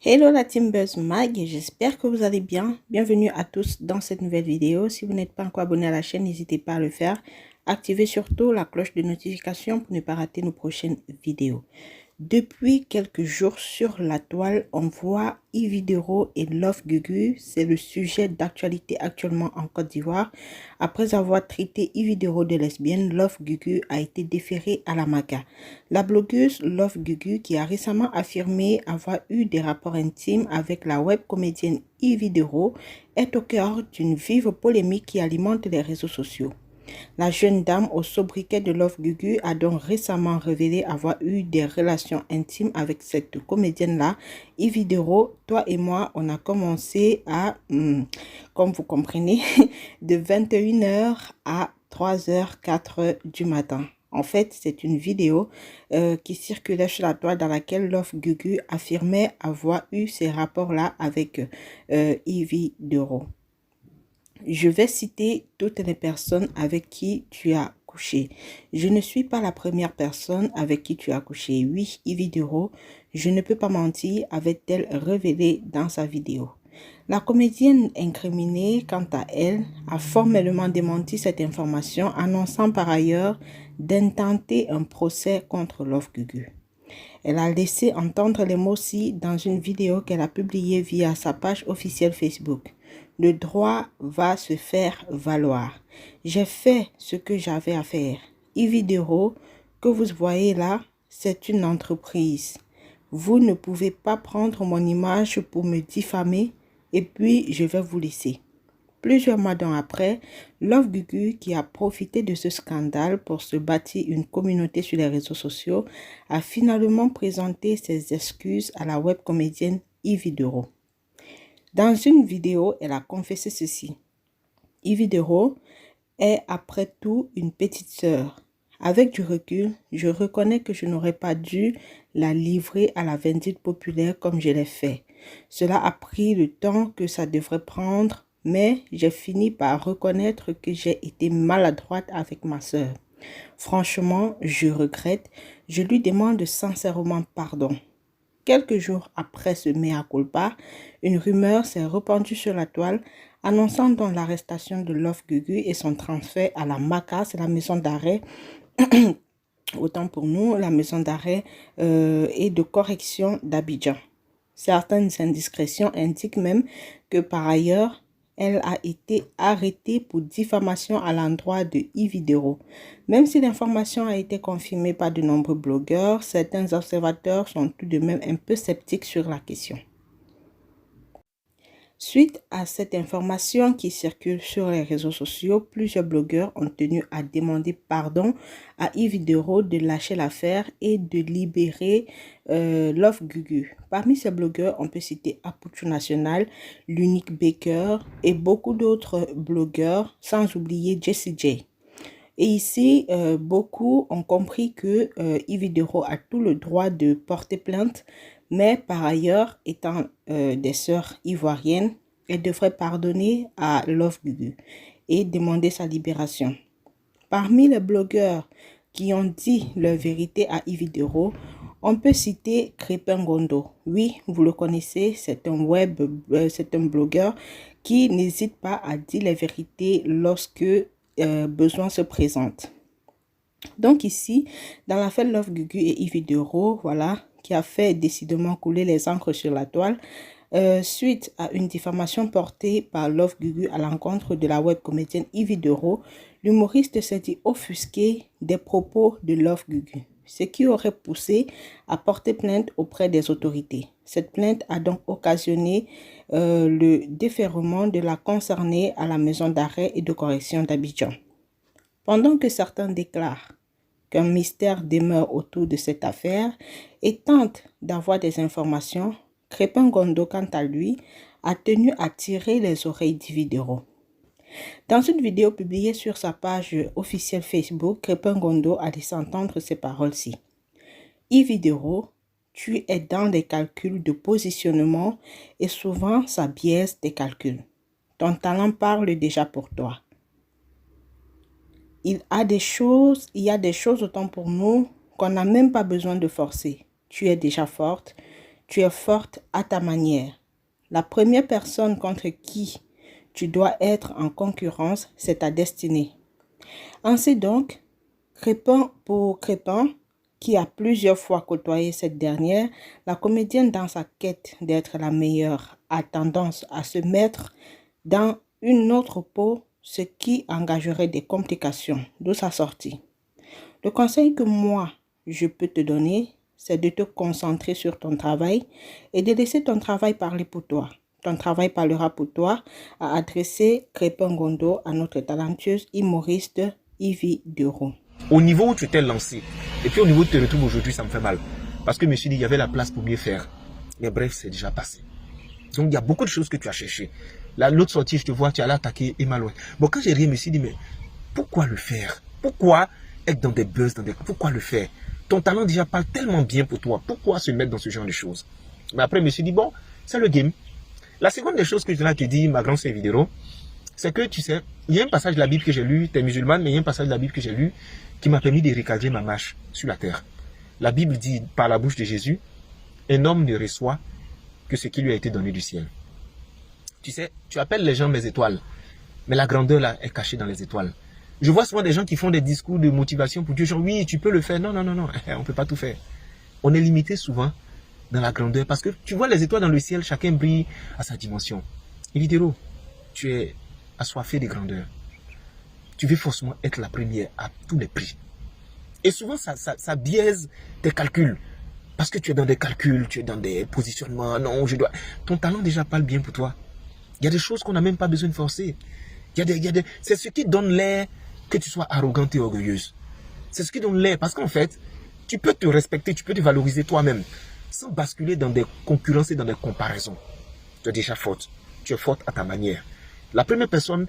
Hello la team Buzz Mag, j'espère que vous allez bien. Bienvenue à tous dans cette nouvelle vidéo. Si vous n'êtes pas encore abonné à la chaîne, n'hésitez pas à le faire. Activez surtout la cloche de notification pour ne pas rater nos prochaines vidéos. Depuis quelques jours sur la toile, on voit Ividero et Love Gugu. C'est le sujet d'actualité actuellement en Côte d'Ivoire. Après avoir traité Ividero de lesbienne, Love Gugu a été déférée à la MACA. La blogueuse Love Gugu, qui a récemment affirmé avoir eu des rapports intimes avec la web comédienne Ividero, est au cœur d'une vive polémique qui alimente les réseaux sociaux. La jeune dame au sobriquet de Love Gugu a donc récemment révélé avoir eu des relations intimes avec cette comédienne-là. Ividero, toi et moi, on a commencé à, comme vous comprenez, de 21h à 3h, 4h du matin. En fait, c'est une vidéo qui circulait sur la toile dans laquelle Love Gugu affirmait avoir eu ces rapports-là avec Ividero. Je vais citer toutes les personnes avec qui tu as couché. Je ne suis pas la première personne avec qui tu as couché. Oui, Ividero, je ne peux pas mentir, avait-elle révélé dans sa vidéo. La comédienne incriminée, quant à elle, a formellement démenti cette information, annonçant par ailleurs d'intenter un procès contre Love Gugu. Elle a laissé entendre les mots-ci dans une vidéo qu'elle a publiée via sa page officielle Facebook. Le droit va se faire valoir. J'ai fait ce que j'avais à faire. Ividero, que vous voyez là, c'est une entreprise. Vous ne pouvez pas prendre mon image pour me diffamer et puis je vais vous laisser. Plusieurs mois après, Love Gugu, qui a profité de ce scandale pour se bâtir une communauté sur les réseaux sociaux, a finalement présenté ses excuses à la web comédienne Ividero. Dans une vidéo, elle a confessé ceci. Ividero est après tout une petite sœur. Avec du recul, je reconnais que je n'aurais pas dû la livrer à la vindicte populaire comme je l'ai fait. Cela a pris le temps que ça devrait prendre, mais j'ai fini par reconnaître que j'ai été maladroite avec ma sœur. Franchement, je regrette. Je lui demande sincèrement pardon. Quelques jours après ce mea culpa, une rumeur s'est répandue sur la toile annonçant donc l'arrestation de Love Gugu et son transfert à la MACA, c'est la maison d'arrêt, autant pour nous, la maison d'arrêt et de correction d'Abidjan. Certaines indiscrétions indiquent même que par ailleurs, elle a été arrêtée pour diffamation à l'endroit de Ividero. Même si l'information a été confirmée par de nombreux blogueurs, certains observateurs sont tout de même un peu sceptiques sur la question. Suite à cette information qui circule sur les réseaux sociaux, plusieurs blogueurs ont tenu à demander pardon à Ividero de lâcher l'affaire et de libérer Love Gugu. Parmi ces blogueurs, on peut citer Aputu National, l'Unique Baker et beaucoup d'autres blogueurs, sans oublier Jessie J. Et ici, beaucoup ont compris que Ividero a tout le droit de porter plainte, mais par ailleurs, étant des sœurs ivoiriennes, elle devrait pardonner à Love Gugu et demander sa libération. Parmi les blogueurs qui ont dit leur vérité à Ividero, on peut citer Crépin Gondo. Oui, vous le connaissez, c'est un blogueur qui n'hésite pas à dire les vérités lorsque besoin se présente. Donc ici, dans l'affaire Love Gugu et Ividero, voilà, qui a fait décidément couler les encres sur la toile, suite à une diffamation portée par Love Gugu à l'encontre de la web comédienne Ividero, l'humoriste s'est dit offusqué des propos de Love Gugu, ce qui aurait poussé à porter plainte auprès des autorités. Cette plainte a donc occasionné le défèrement de la concernée à la maison d'arrêt et de correction d'Abidjan. Pendant que certains déclarent qu'un mystère demeure autour de cette affaire et tentent d'avoir des informations, Crépin Gondo, quant à lui, a tenu à tirer les oreilles d'Ividero. Dans une vidéo publiée sur sa page officielle Facebook, Crépin Gondo a laissé entendre ces paroles-ci. Ividero, tu es dans les calculs de positionnement et souvent ça biaise tes calculs. Ton talent parle déjà pour toi. Il y a des choses autant pour nous qu'on n'a même pas besoin de forcer. Tu es déjà forte, tu es forte à ta manière. La première personne contre qui tu dois être en concurrence, c'est ta destinée. Ainsi donc, Crépin, qui a plusieurs fois côtoyé cette dernière, la comédienne dans sa quête d'être la meilleure a tendance à se mettre dans une autre peau, ce qui engagerait des complications, d'où sa sortie. Le conseil que moi, je peux te donner, c'est de te concentrer sur ton travail et de laisser ton travail parler pour toi. Ton travail parlera pour toi, a adressé Crépin Gondo à notre talentueuse humoriste Yvi Duro. Au niveau où tu t'es lancé, et puis au niveau où tu te retrouves aujourd'hui, ça me fait mal. Parce que je me suis dit, il y avait la place pour mieux faire. Mais bref, c'est déjà passé. Donc il y a beaucoup de choses que tu as cherchées. Là, l'autre sortie, je te vois, tu allais attaquer Emma Loin. Bon, quand j'ai ri, je me suis dit, mais pourquoi le faire? Pourquoi être dans des buzz, pourquoi le faire? Ton talent déjà parle tellement bien pour toi. Pourquoi se mettre dans ce genre de choses? Mais après, je me suis dit, bon, c'est le game. La seconde des choses que je te dis, ma grande sœur Vidéo, c'est que tu sais, il y a un passage de la Bible que j'ai lu, tu es musulmane, mais il y a un passage de la Bible que j'ai lu qui m'a permis de recadrer ma marche sur la terre. La Bible dit, par la bouche de Jésus, un homme ne reçoit que ce qui lui a été donné du ciel. Tu sais, tu appelles les gens mes étoiles, mais la grandeur là est cachée dans les étoiles. Je vois souvent des gens qui font des discours de motivation pour dire, genre, oui, tu peux le faire. Non, non, non, non, on ne peut pas tout faire. On est limité souvent dans la grandeur parce que tu vois les étoiles dans le ciel, chacun brille à sa dimension. Évidemment, tu es assoiffé de grandeur. Tu veux forcément être la première à tous les prix. Et souvent, ça biaise tes calculs. Parce que tu es dans des calculs, tu es dans des positionnements. Non, je dois... Ton talent déjà parle bien pour toi. Il y a des choses qu'on n'a même pas besoin de forcer. C'est ce qui donne l'air que tu sois arrogante et orgueilleuse. C'est ce qui donne l'air. Parce qu'en fait, tu peux te respecter, tu peux te valoriser toi-même. Sans basculer dans des concurrences et dans des comparaisons. Tu es déjà forte. Tu es forte à ta manière. La première personne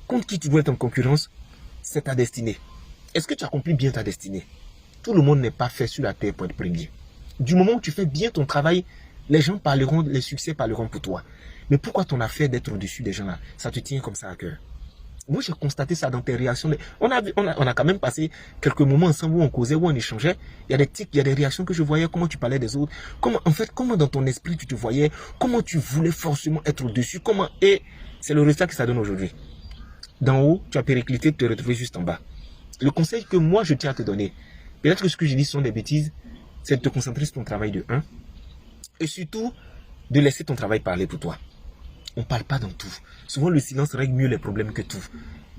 contre qui tu dois être en concurrence, c'est ta destinée. Est-ce que tu accomplis bien ta destinée? Tout le monde n'est pas fait sur la terre pour être premier. Du moment où tu fais bien ton travail, les gens parleront, les succès parleront pour toi. Mais pourquoi ton affaire d'être au-dessus des gens là, ça te tient comme ça à cœur? Moi, j'ai constaté ça dans tes réactions. On a quand même passé quelques moments ensemble où on causait, où on échangeait. Il y a des tics, il y a des réactions que je voyais, comment tu parlais des autres. Comment dans ton esprit tu te voyais, comment tu voulais forcément être au-dessus, et c'est le résultat que ça donne aujourd'hui. D'en haut, tu as périclité de te retrouver juste en bas. Le conseil que moi je tiens à te donner, peut-être que ce que je dis sont des bêtises, c'est de te concentrer sur ton travail de 1 et surtout de laisser ton travail parler pour toi. On ne parle pas dans tout. Souvent le silence règle mieux les problèmes que tout.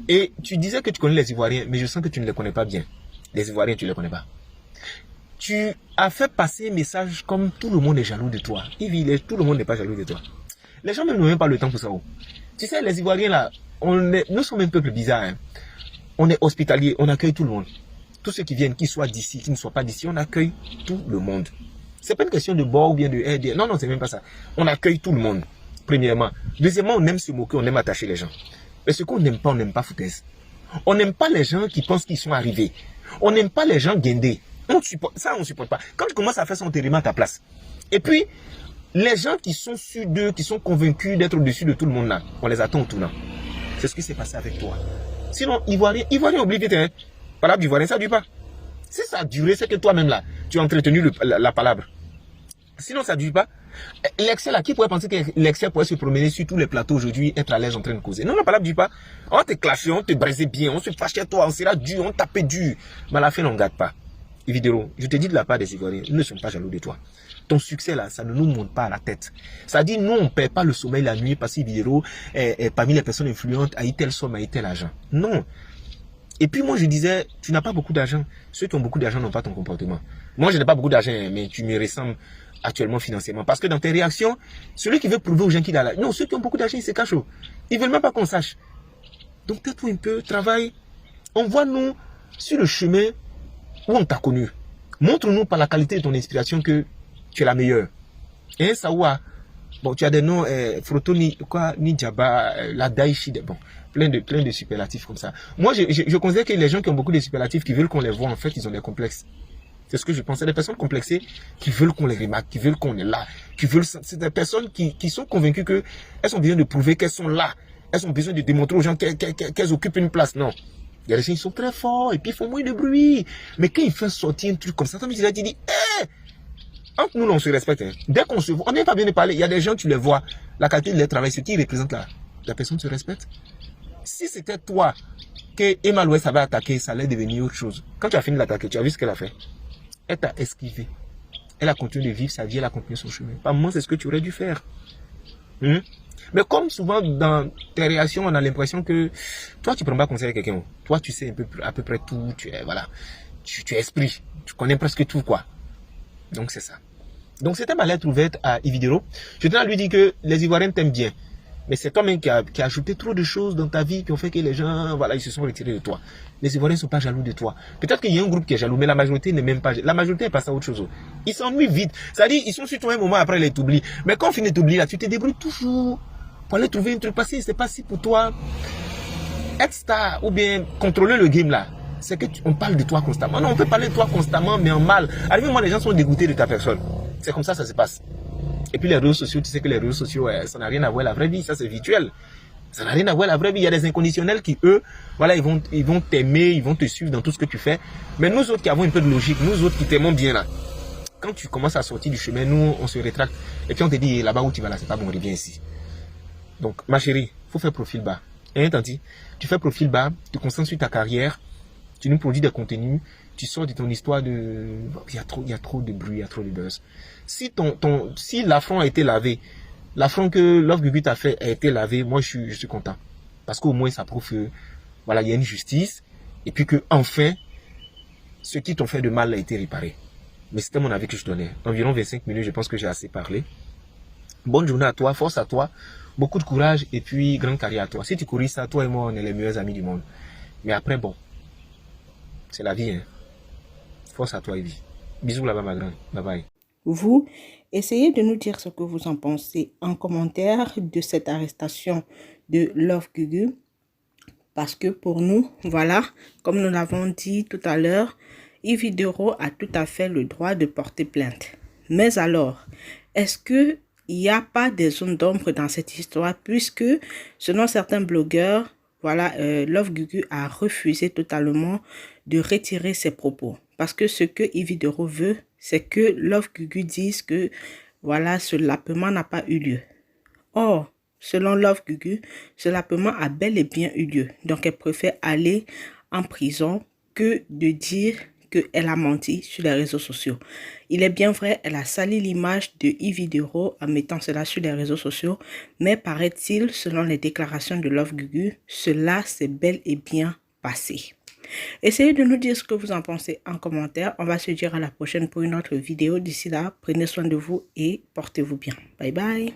Et tu disais que tu connais les Ivoiriens, mais je sens que tu ne les connais pas bien. Les Ivoiriens, tu ne les connais pas. Tu as fait passer un message comme tout le monde est jaloux de toi. Tout le monde n'est pas jaloux de toi. Les gens même n'ont même pas le temps pour ça. Tu sais, les Ivoiriens là, nous sommes un peuple bizarre. Hein. On est hospitalier, on accueille tout le monde. Tous ceux qui viennent, qu'ils soient d'ici, qu'ils ne soient pas d'ici, on accueille tout le monde. C'est pas une question de bord ou bien de aide. Non, non, c'est même pas ça. On accueille tout le monde, premièrement. Deuxièmement, on aime se moquer, on aime attacher les gens. Mais ce qu'on n'aime pas, on n'aime pas foutaise. On n'aime pas les gens qui pensent qu'ils sont arrivés. On n'aime pas les gens guindés. On ne supporte pas. Quand tu commences à faire son enterrement à ta place. Et puis, les gens qui sont sûrs d'eux, qui sont convaincus d'être au-dessus de tout le monde là, on les attend au tournant. C'est ce qui s'est passé avec toi. Sinon, Ivoirien oublie vite, hein. Palabre d'Ivoirien, ça ne dure pas. Si ça a duré, c'est que toi-même là, tu as entretenu la palabre. Sinon, ça ne dure pas. L'excel là, qui pourrait penser que l'excel pourrait se promener sur tous les plateaux aujourd'hui, être à l'aise en train de causer? Non, la palabre ne dure pas. On te clashait, on te brisait bien, on se fâchait toi, on sera dur, on tapait dur. Mais à la fin, on ne garde pas. Évidemment, je te dis de la part des Ivoiriens, nous ne sommes pas jaloux de toi. Ton succès là, ça ne nous monte pas à la tête. Ça dit, nous, on ne perd pas le sommeil la nuit parce que parmi les personnes influentes, a eu telle somme, a eu tel argent. Non. Et puis moi, je disais, tu n'as pas beaucoup d'argent. Ceux qui ont beaucoup d'argent n'ont pas ton comportement. Moi, je n'ai pas beaucoup d'argent, mais tu me ressembles actuellement financièrement. Parce que dans tes réactions, celui qui veut prouver aux gens qu'il a là. Non, ceux qui ont beaucoup d'argent, ils se cachent. Ils ne veulent même pas qu'on sache. Donc, tais-toi un peu, travaille. Envoie-nous sur le chemin où on t'a connu. Montre-nous par la qualité de ton inspiration que tu es la meilleure. Et Saoua, bon, tu as des noms, Froto ni Djaba, la Daïchi, bon, plein de superlatifs comme ça. Moi, je considère que les gens qui ont beaucoup de superlatifs, qui veulent qu'on les voit, en fait, ils ont des complexes. C'est ce que je pense. C'est des personnes complexées qui veulent qu'on les remarque, qui veulent qu'on est là, c'est des personnes qui sont convaincues qu'elles ont besoin de prouver qu'elles sont là. Elles ont besoin de démontrer aux gens qu'elles occupent une place. Non. Il y a des gens qui sont très forts et puis ils font moins de bruit. Mais quand ils font sortir un truc comme ça, il a dit, Entre nous, on se respecte. Hein. Dès qu'on se voit, on n'est pas bien de parler. Il y a des gens, tu les vois. La qualité de leur travail, ce qui représente la personne se respecte. Si c'était toi que Emma Louest avait attaqué, ça allait devenir autre chose. Quand tu as fini de l'attaquer, tu as vu ce qu'elle a fait. Elle t'a esquivé. Elle a continué de vivre sa vie, elle a continué son chemin. Pas moi, c'est ce que tu aurais dû faire. Mais comme souvent dans tes réactions, on a l'impression que toi, tu ne prends pas conseil à quelqu'un. Toi, tu sais à peu près tout. Tu es esprit. Tu connais presque tout, quoi. Donc, c'est ça. Donc, c'était ma lettre ouverte à Ividero. Je tenais à lui dire que les Ivoiriens t'aiment bien. Mais c'est toi-même qui a ajouté trop de choses dans ta vie qui ont fait que les gens, voilà, ils se sont retirés de toi. Les Ivoiriens ne sont pas jaloux de toi. Peut-être qu'il y a un groupe qui est jaloux, mais la majorité n'est même pas. La majorité est passée à autre chose. Ils s'ennuient vite. C'est-à-dire, ils sont sur toi un moment après, ils t'oublient. Mais quand on finit de t'oublier, là, tu te débrouilles toujours pour aller trouver un truc passé. C'est pas si pour toi. Être star ou bien contrôler le game là, c'est que on parle de toi constamment. Non, on peut parler de toi constamment, mais en mal. Arrivé, moi, les gens sont dégoûtés de ta personne. C'est comme ça se passe. Et puis les réseaux sociaux, tu sais que les réseaux sociaux, ça n'a rien à voir avec la vraie vie, ça c'est virtuel. Ça n'a rien à voir avec la vraie vie. Il y a des inconditionnels qui, eux, voilà, ils vont t'aimer, ils vont te suivre dans tout ce que tu fais. Mais nous autres qui avons un peu de logique, nous autres qui t'aimons bien là, quand tu commences à sortir du chemin, nous, on se rétracte. Et puis on te dit, là-bas où tu vas là, c'est pas bon, reviens ici. Donc, ma chérie, faut faire profil bas. Et Tanti, tu fais profil bas, tu te concentres sur ta carrière, tu nous produis des contenus, tu sors de ton histoire de... Il y a trop de bruit, il y a trop de buzz. Si l'affront a été lavé, l'affront que Love Gugu t'a fait a été lavé, moi je suis content. Parce qu'au moins ça prouve que, voilà, il y a une justice, et puis que enfin, ce qui t'ont fait de mal a été réparé. Mais c'était mon avis que je donnais. Environ 25 minutes, je pense que j'ai assez parlé. Bonne journée à toi, force à toi, beaucoup de courage, et puis grande carrière à toi. Si tu couris ça, toi et moi, on est les meilleurs amis du monde. Mais après, bon, c'est la vie, hein. Force à toi, Evie. Bisous là-bas, ma grande. Bye bye. Vous, essayez de nous dire ce que vous en pensez en commentaire de cette arrestation de Love Gugu. Parce que pour nous, voilà, comme nous l'avons dit tout à l'heure, Ividero a tout à fait le droit de porter plainte. Mais alors, est-ce qu'il n'y a pas des zones d'ombre dans cette histoire? Puisque, selon certains blogueurs, voilà, Love Gugu a refusé totalement de retirer ses propos. Parce que ce que Ividero veut, c'est que Love Gugu dise que, voilà, ce lapement n'a pas eu lieu. Or, selon Love Gugu, ce lapement a bel et bien eu lieu. Donc, elle préfère aller en prison que de dire qu'elle a menti sur les réseaux sociaux. Il est bien vrai, elle a sali l'image de Ividero en mettant cela sur les réseaux sociaux, mais paraît-il, selon les déclarations de Love Gugu, cela s'est bel et bien passé. Essayez de nous dire ce que vous en pensez en commentaire. On va se dire à la prochaine pour une autre vidéo. D'ici là, prenez soin de vous et portez-vous bien. Bye bye.